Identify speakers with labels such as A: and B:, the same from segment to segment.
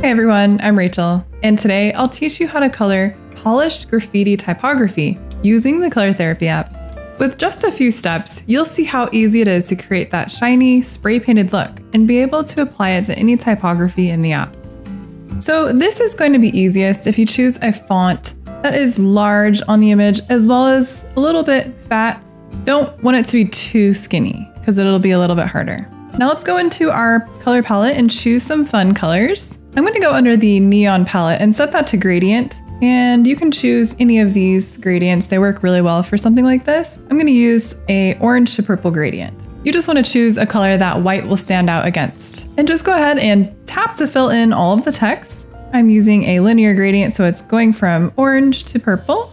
A: Hey everyone, I'm Rachel, and today I'll teach you how to color polished graffiti typography using the Color Therapy app. With just a few steps, you'll see how easy it is to create that shiny, spray-painted look and be able to apply it to any typography in the app. So this is going to be easiest if you choose a font that is large on the image as well as a little bit fat. Don't want it to be too skinny because it'll be a little bit harder. Now let's go into our color palette and choose some fun colors. I'm going to go under the neon palette and set that to gradient. And you can choose any of these gradients. They work really well for something like this. I'm going to use a orange to purple gradient. You just want to choose a color that white will stand out against. And just go ahead and tap to fill in all of the text. I'm using a linear gradient, so it's going from orange to purple.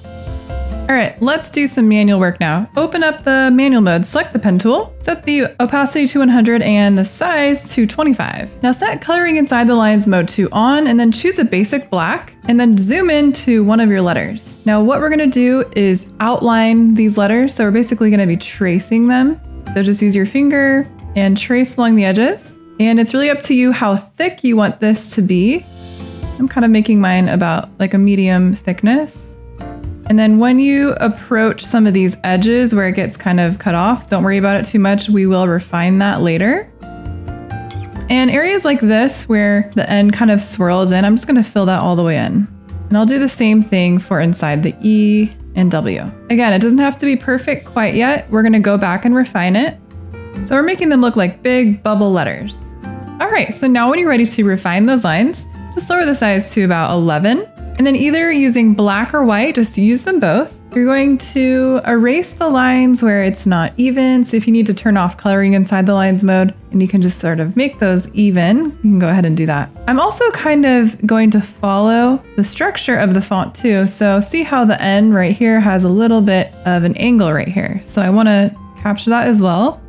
A: All right, let's do some manual work now. Open up the manual mode, select the pen tool, set the opacity to 100 and the size to 25. Now set coloring inside the lines mode to on and then choose a basic black and then zoom in to one of your letters. Now what we're gonna do is outline these letters. So we're basically gonna be tracing them. So just use your finger and trace along the edges. And it's really up to you how thick you want this to be. I'm kind of making mine about like a medium thickness. And then when you approach some of these edges where it gets kind of cut off, don't worry about it too much. We will refine that later. And areas like this where the end kind of swirls in, I'm just gonna fill that all the way in. And I'll do the same thing for inside the E and W. Again, it doesn't have to be perfect quite yet. We're gonna go back and refine it. So we're making them look like big bubble letters. All right, so now when you're ready to refine those lines, just lower the size to about 11. And then either using black or white, just use them both. You're going to erase the lines where it's not even. So if you need to turn off coloring inside the lines mode and you can just sort of make those even, you can go ahead and do that. I'm also kind of going to follow the structure of the font too. So see how the N right here has a little bit of an angle right here. So I want to capture that as well.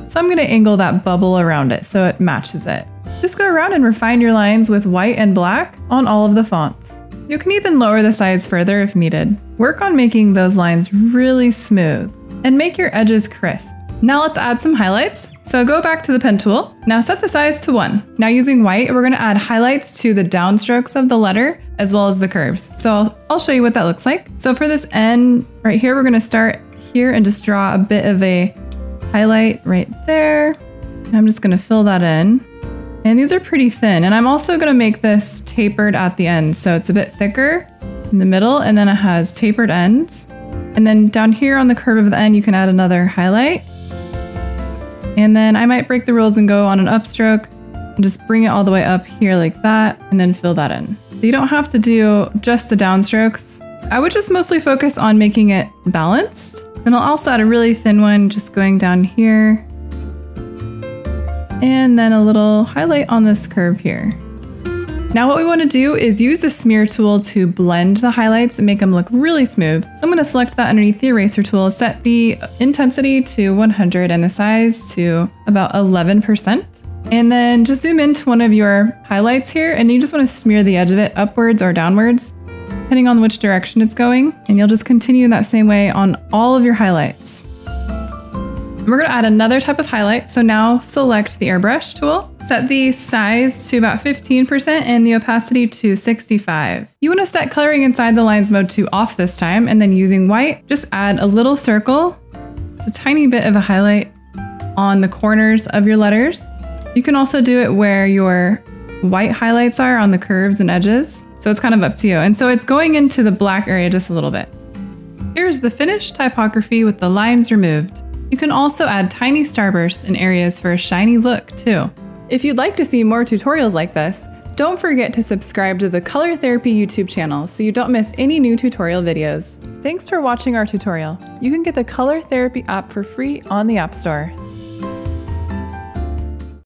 A: So I'm going to angle that bubble around it so it matches it. Just go around and refine your lines with white and black on all of the fonts. You can even lower the size further if needed. Work on making those lines really smooth and make your edges crisp. Now let's add some highlights. So go back to the pen tool. Now set the size to 1. Now using white, we're going to add highlights to the downstrokes of the letter as well as the curves. So I'll show you what that looks like. So for this N right here, we're going to start here and just draw a bit of a highlight right there. And I'm just going to fill that in. And these are pretty thin. And I'm also gonna make this tapered at the end. So it's a bit thicker in the middle and then it has tapered ends. And then down here on the curve of the end, you can add another highlight. And then I might break the rules and go on an upstroke and just bring it all the way up here like that and then fill that in. So you don't have to do just the downstrokes. I would just mostly focus on making it balanced. Then I'll also add a really thin one just going down here. And then a little highlight on this curve here. Now what we want to do is use the smear tool to blend the highlights and make them look really smooth. So I'm going to select that underneath the eraser tool, set the intensity to 100 and the size to about 11%. And then just zoom into one of your highlights here and you just want to smear the edge of it upwards or downwards, depending on which direction it's going. And you'll just continue that same way on all of your highlights. We're going to add another type of highlight. So now select the Airbrush tool, set the size to about 15% and the opacity to 65. You want to set coloring inside the lines mode to off this time, and then using white, just add a little circle. It's a tiny bit of a highlight on the corners of your letters. You can also do it where your white highlights are on the curves and edges. So it's kind of up to you. And so it's going into the black area just a little bit. Here's the finished typography with the lines removed. You can also add tiny starbursts in areas for a shiny look too. If you'd like to see more tutorials like this, don't forget to subscribe to the Color Therapy YouTube channel so you don't miss any new tutorial videos. Thanks for watching our tutorial. You can get the Color Therapy app for free on the App Store.